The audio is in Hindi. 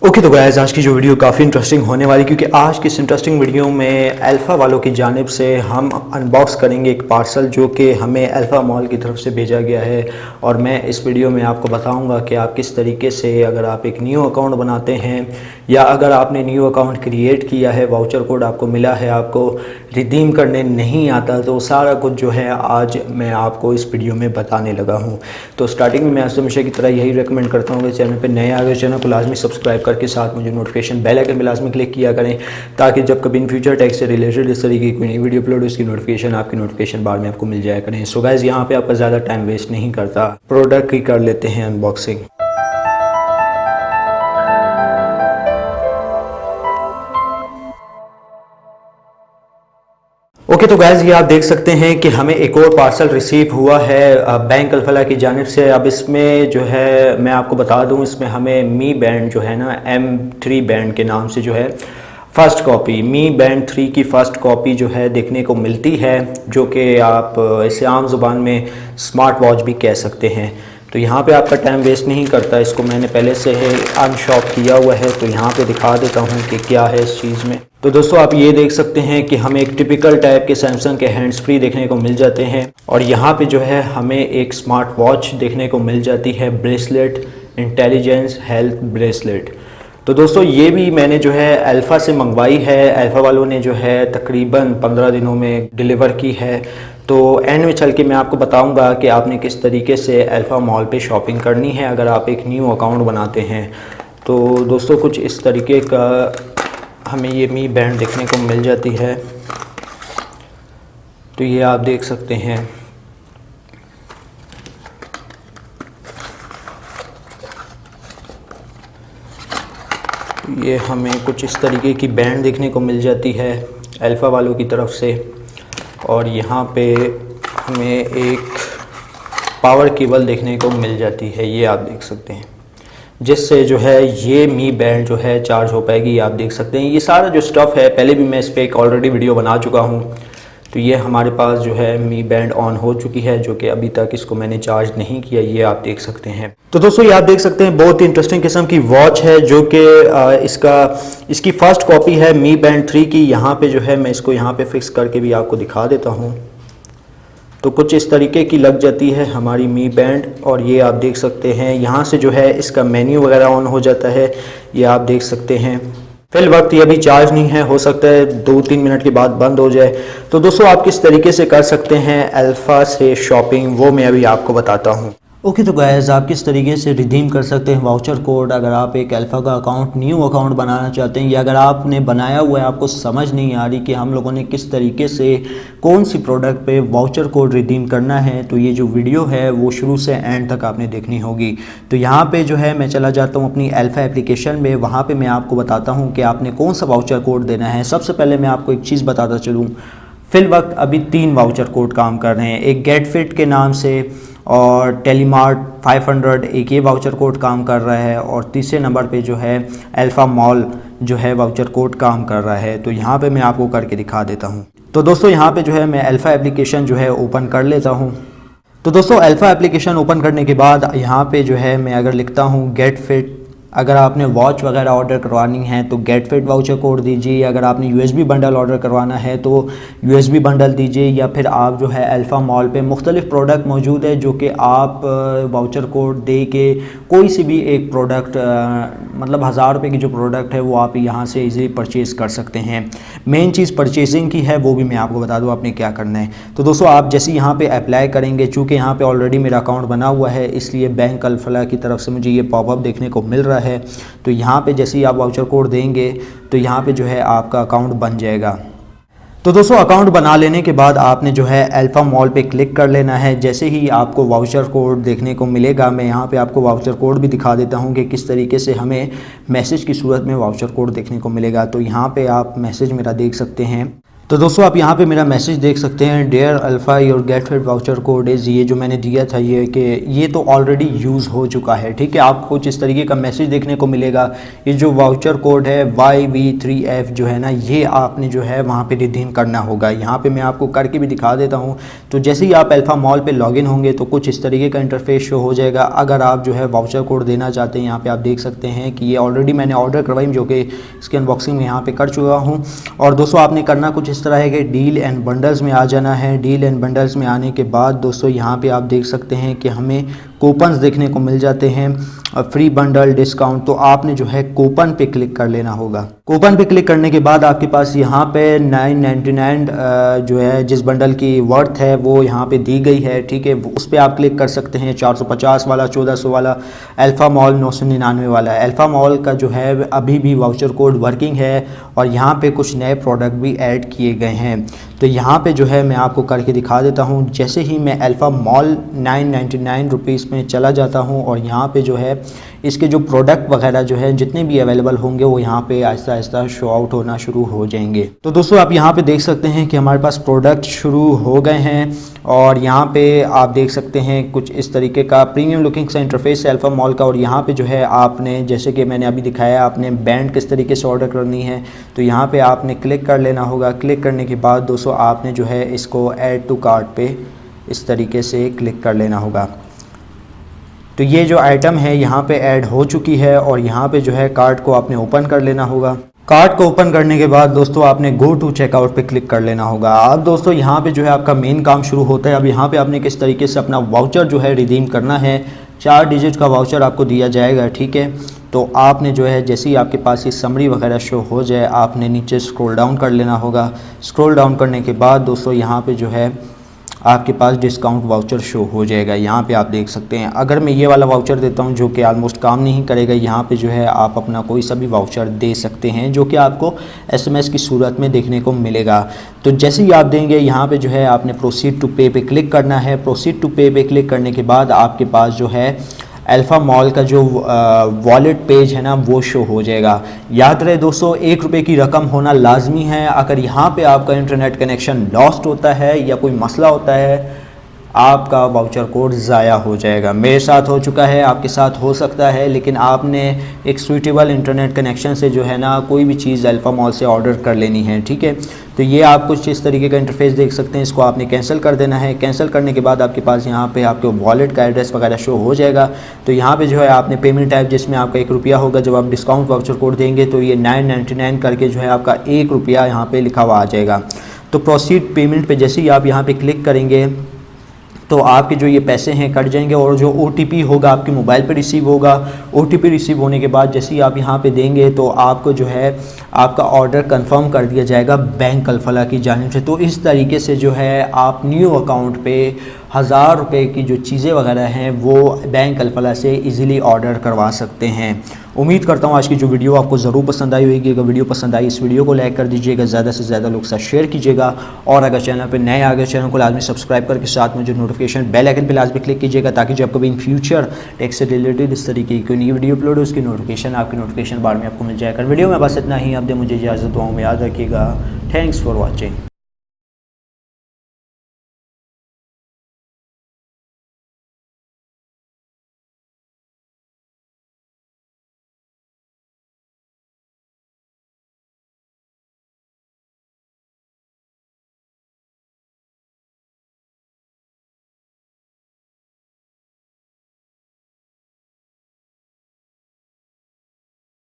ओके तो गाइस आज की जो वीडियो काफ़ी इंटरेस्टिंग होने वाली, क्योंकि आज की इस इंटरेस्टिंग वीडियो में अल्फ़ा वालों की जानिब से हम अनबॉक्स करेंगे एक पार्सल जो कि हमें अल्फ़ा मॉल की तरफ से भेजा गया है। और मैं इस वीडियो में आपको बताऊंगा कि आप किस तरीके से, अगर आप एक न्यू अकाउंट बनाते हैं या अगर आपने न्यू अकाउंट क्रिएट किया है, वाउचर कोड आपको मिला है, आपको रिडीम करने नहीं आता, तो सारा कुछ जो है आज मैं आपको इस वीडियो में बताने लगा हूँ। तो स्टार्टिंग में मैं आपसे हमेशा की तरह यही रिकमेंड करता हूँ कि चैनल पर नए आ गए चैनल को लाजमी सब्सक्राइब करके साथ मुझे नोटिफिकेशन बेल आइकन में लाजमी क्लिक किया करें, ताकि जब कभी इन फ्यूचर टैग से रिलेटेड इस तरीके की कोई नई वीडियो अपलोड हो उसकी नोटिफिकेशन आपकी नोटिफिकेशन बार में आपको मिल जाया करें। सो गाइस यहाँ पे आपका ज़्यादा टाइम वेस्ट नहीं करता, प्रोडक्ट की कर लेते हैं अनबॉक्सिंग। ओके तो गाइज़ ये आप देख सकते हैं कि हमें एक और पार्सल रिसीव हुआ है बैंक अल्फला की जानिब से। अब इसमें जो है मैं आपको बता दूं, इसमें हमें मी बैंड जो है ना M3 बैंड के नाम से जो है फ़र्स्ट कॉपी, मी बैंड 3 की फ़र्स्ट कॉपी जो है देखने को मिलती है, जो कि आप इसे आम ज़ुबान में स्मार्ट वॉच भी कह सकते हैं। तो यहाँ पे आपका टाइम वेस्ट नहीं करता, इसको मैंने पहले से है अनशॉप किया हुआ है, तो यहाँ पे दिखा देता हूँ कि क्या है इस चीज़ में। तो दोस्तों आप ये देख सकते हैं कि हमें एक टिपिकल टाइप के सैमसंग के हैंड्स फ्री देखने को मिल जाते हैं, और यहाँ पे जो है हमें एक स्मार्ट वॉच देखने को मिल जाती है, ब्रेसलेट, इंटेलिजेंस हेल्थ ब्रेसलेट। तो दोस्तों ये भी मैंने जो है अल्फ़ा से मंगवाई है, अल्फ़ा वालों ने जो है तकरीबन 15 दिनों में डिलीवर की है। तो एंड में चल के मैं आपको बताऊंगा कि आपने किस तरीके से अल्फ़ा मॉल पे शॉपिंग करनी है अगर आप एक न्यू अकाउंट बनाते हैं। तो दोस्तों कुछ इस तरीके का हमें ये मी बैंड देखने को मिल जाती है, तो ये आप देख सकते हैं। ये हमें कुछ इस तरीके की बैंड देखने को मिल जाती है अल्फ़ा वालों की तरफ से, और यहाँ पे हमें एक पावर केबल देखने को मिल जाती है, ये आप देख सकते हैं, जिससे जो है ये मी बैंड जो है चार्ज हो पाएगी। आप देख सकते हैं ये सारा जो स्टफ़ है, पहले भी मैं इस पर एक ऑलरेडी वीडियो बना चुका हूँ। तो ये हमारे पास जो है मी बैंड ऑन हो चुकी है, जो कि अभी तक इसको मैंने चार्ज नहीं किया, ये आप देख सकते हैं। तो दोस्तों ये आप देख सकते हैं बहुत ही इंटरेस्टिंग किस्म की वॉच है, जो कि इसकी फ़र्स्ट कॉपी है मी बैंड 3 की। यहाँ पे जो है मैं इसको यहाँ पे फिक्स करके भी आपको दिखा देता हूँ। तो कुछ इस तरीके की लग जाती है हमारी मी बैंड, और ये आप देख सकते हैं यहाँ से जो है इसका मेन्यू वगैरह ऑन हो जाता है, ये आप देख सकते हैं। फिल वक्त ये अभी चार्ज नहीं है, हो सकता है 2-3 मिनट के बाद बंद हो जाए। तो दोस्तों आप किस तरीके से कर सकते हैं अल्फ़ा से शॉपिंग, वो मैं अभी आपको बताता हूँ। ओके तो गाइस आप किस तरीके से रिडीम कर सकते हैं वाउचर कोड अगर आप एक अल्फ़ा का अकाउंट, न्यू अकाउंट बनाना चाहते हैं, या अगर आपने बनाया हुआ है आपको समझ नहीं आ रही कि हम लोगों ने किस तरीके से कौन सी प्रोडक्ट पे वाउचर कोड रिडीम करना है, तो ये जो वीडियो है वो शुरू से एंड तक आपने देखनी होगी। तो यहाँ पे जो है मैं चला जाता हूँ अपनी अल्फ़ा एप्लीकेशन में, वहाँ पर मैं आपको बताता हूँ कि आपने कौन सा वाउचर कोड देना है। सबसे पहले मैं आपको एक चीज़ बताता चलूँ, फिल वक्त अभी 3 वाउचर कोड काम कर रहे हैं, एक गेट फिट के नाम से, और टेलीमार्ट 500 एक ये वाउचर कोड काम कर रहा है, और तीसरे नंबर पे जो है अल्फ़ा मॉल जो है वाउचर कोड काम कर रहा है। तो यहाँ पे मैं आपको करके दिखा देता हूँ। तो दोस्तों यहाँ पे जो है मैं अल्फ़ा एप्लीकेशन जो है ओपन कर लेता हूँ। तो दोस्तों अल्फ़ा एप्लीकेशन ओपन करने के बाद यहाँ पे जो है मैं अगर लिखता हूँ गेट फिट, अगर आपने वॉच वगैरह ऑर्डर करवानी है तो गेट फिट वाउचर कोड दीजिए, अगर आपने यूएसबी बंडल ऑर्डर करवाना है तो यूएसबी बंडल दीजिए, या फिर आप जो है अल्फ़ा मॉल पे मुख्तलिफ़ प्रोडक्ट मौजूद है जो कि आप वाउचर कोड दे के कोई सी भी एक प्रोडक्ट मतलब 1000 रुपये की जो प्रोडक्ट है वो आप यहाँ से इजीली परचेज़ कर सकते हैं। मेन चीज़ परचेजिंग की है, वो भी मैं आपको बता दूँ आपने क्या करना है। तो दोस्तों आप जैसे यहाँ पे अप्लाई करेंगे, चूँकि यहाँ पे ऑलरेडी मेरा अकाउंट बना हुआ है, इसलिए बैंक अल्फ़ला की तरफ से मुझे ये पॉपअप देखने को मिल रहा है। तो यहाँ पे जैसे ही आप वाउचर कोड देंगे तो यहाँ पे जो है आपका अकाउंट बन जाएगा। तो दोस्तों अकाउंट बना लेने के बाद आपने जो है अल्फ़ा मॉल पे क्लिक कर लेना है। जैसे ही आपको वाउचर कोड देखने को मिलेगा, मैं यहाँ पे आपको वाउचर कोड भी दिखा देता हूँ कि किस तरीके से हमें मैसेज की सूरत में वाउचर कोड देखने को मिलेगा। तो यहाँ पे आप मैसेज मेरा देख सकते हैं, तो दोस्तों आप यहाँ पे मेरा मैसेज देख सकते हैं, dear alpha your get fit voucher code is, ये जो मैंने दिया था ये कि ये तो ऑलरेडी यूज़ हो चुका है, ठीक है। आपको कुछ इस तरीके का मैसेज देखने को मिलेगा। ये जो वाउचर कोड है YV3F जो है ना, ये आपने जो है वहाँ पे रिडीम करना होगा। यहाँ पे मैं आपको करके भी दिखा देता हूँ। तो जैसे ही आप अल्फ़ा मॉल पे लॉगिन होंगे तो कुछ इस तरीके का इंटरफेस शो हो जाएगा। अगर आप जो है वाउचर कोड देना चाहते हैं, यहाँ पर आप देख सकते हैं कि ये ऑलरेडी मैंने ऑर्डर करवाई, जो कि इसकी अनबॉक्सिंग में यहाँ पर कर चुका हूँ। और दोस्तों आपने करना कुछ इस तरह है कि डील एंड बंडल्स में आ जाना है। डील एंड बंडल्स में आने के बाद दोस्तों यहाँ पे आप देख सकते हैं कि हमें कूपन्स देखने को मिल जाते हैं, फ्री बंडल डिस्काउंट। तो आपने जो है कूपन पे क्लिक कर लेना होगा। कूपन पे क्लिक करने के बाद आपके पास यहाँ पे 999 जो है जिस बंडल की वर्थ है वो यहाँ पे दी गई है, ठीक है। उस पर आप क्लिक कर सकते हैं। 450 वाला, 1400 वाला, अल्फ़ा मॉल 999 वाला है। अल्फ़ा मॉल का जो है अभी भी वाउचर कोड वर्किंग है और यहाँ पे कुछ नए प्रोडक्ट भी ऐड किए गए हैं। तो यहाँ पे जो है मैं आपको करके दिखा देता हूँ। जैसे ही मैं अल्फ़ा मॉल 999 रुपीज़ में चला जाता हूँ और यहाँ पे जो है इसके जो प्रोडक्ट वगैरह जो है जितने भी अवेलेबल होंगे वो यहाँ पे आहिस्ता आहिस्ता शो आउट होना शुरू हो जाएंगे। तो दोस्तों आप यहाँ पे देख सकते हैं कि हमारे पास प्रोडक्ट शुरू हो गए हैं और यहाँ पे आप देख सकते हैं कुछ इस तरीके का प्रीमियम लुकिंग सा इंटरफेस है अल्फ़ा मॉल का। और यहाँ पे जो है आपने, जैसे कि मैंने अभी दिखाया, आपने बैंड किस तरीके से ऑर्डर करनी है तो यहाँ पे आपने क्लिक कर लेना होगा। क्लिक करने के बाद दोस्तों आपने जो है इसको ऐड टू कार्ट पे इस तरीके से क्लिक कर लेना होगा। तो ये जो आइटम है यहाँ पे ऐड हो चुकी है और यहाँ पे जो है कार्ट को आपने ओपन कर लेना होगा। कार्ट को ओपन करने के बाद दोस्तों आपने गो टू चेकआउट पे क्लिक कर लेना होगा। अब दोस्तों यहाँ पे जो है आपका मेन काम शुरू होता है। अब यहाँ पे आपने किस तरीके से अपना वाउचर जो है रिडीम करना है। 4 डिजिट का वाउचर आपको दिया जाएगा, ठीक है। तो आपने जो है जैसे ही आपके पास ये समरी वगैरह शो हो जाए आपने नीचे स्क्रॉल डाउन कर लेना होगा। स्क्रॉल डाउन करने के बाद दोस्तों यहाँ पे जो है आपके पास डिस्काउंट वाउचर शो हो जाएगा। यहाँ पे आप देख सकते हैं। अगर मैं ये वाला वाउचर देता हूँ जो कि ऑलमोस्ट काम नहीं करेगा, यहाँ पे जो है आप अपना कोई सा भी वाउचर दे सकते हैं जो कि आपको SMS की सूरत में देखने को मिलेगा। तो जैसे ही आप देंगे यहाँ पे जो है आपने प्रोसीड टू पे पे क्लिक करना है। प्रोसीड टू पे पे क्लिक करने के बाद आपके पास जो है अल्फ़ा मॉल का जो वॉलेट पेज है ना वो शो हो जाएगा। याद रहे दोस्तों, 1 रुपये की रकम होना लाजमी है। अगर यहाँ पे आपका इंटरनेट कनेक्शन लॉस्ट होता है या कोई मसला होता है आपका वाउचर कोड ज़ाया हो जाएगा। मेरे साथ हो चुका है, आपके साथ हो सकता है, लेकिन आपने एक सूटेबल इंटरनेट कनेक्शन से जो है ना कोई भी चीज़ अल्फ़ा मॉल से ऑर्डर कर लेनी है, ठीक है। तो ये आप कुछ इस तरीके का इंटरफेस देख सकते हैं। इसको आपने कैंसिल कर देना है। कैंसिल करने के बाद आपके पास यहाँ पे आपके वॉलेट का एड्रेस वगैरह शो हो जाएगा। तो यहाँ पे जो है आपने पेमेंट टाइप जिसमें आपका 1 रुपया होगा, जब आप डिस्काउंट वाउचर कोड देंगे तो ये 999 करके जो है आपका 1 रुपया यहाँ पर लिखा हुआ आ जाएगा। तो प्रोसीड पेमेंट पर जैसे ही आप यहाँ पर क्लिक करेंगे तो आपके जो ये पैसे हैं कट जाएंगे और जो OTP होगा आपके मोबाइल पे रिसीव होगा। OTP रिसीव होने के बाद जैसे ही आप यहाँ पे देंगे तो आपको जो है आपका ऑर्डर कंफर्म कर दिया जाएगा बैंक अल्फला की जानिब से। तो इस तरीके से जो है आप न्यू अकाउंट पे 1000 रुपये की जो चीज़ें वगैरह हैं वो बैंक अल्फला से इजीली ऑर्डर करवा सकते हैं। उम्मीद करता हूँ आज की जो वीडियो आपको ज़रूर पसंद आई होगी। अगर वीडियो पसंद आई इस वीडियो को लाइक कर दीजिएगा, ज़्यादा से ज़्यादा लोग साथ शेयर कीजिएगा और अगर चैनल पे नए आ गए चैनल को लाजमी सब्सक्राइब करके साथ में जो नोटिफिकेशन बेल आइकन पे लाजमी क्लिक कीजिएगा ताकि जब कभी इन फ्यूचर टेक से रिलेटेड इस तरीके की कोई नई वीडियो अपलोड हो उसकी नोटिफिकेशन आपके नोटिफिकेशन बार में आपको मिल जाएगा। वीडियो में बस इतना ही। अब दे मुझे इजाज़त, दुआओं में याद रखिएगा। Thanks for watching.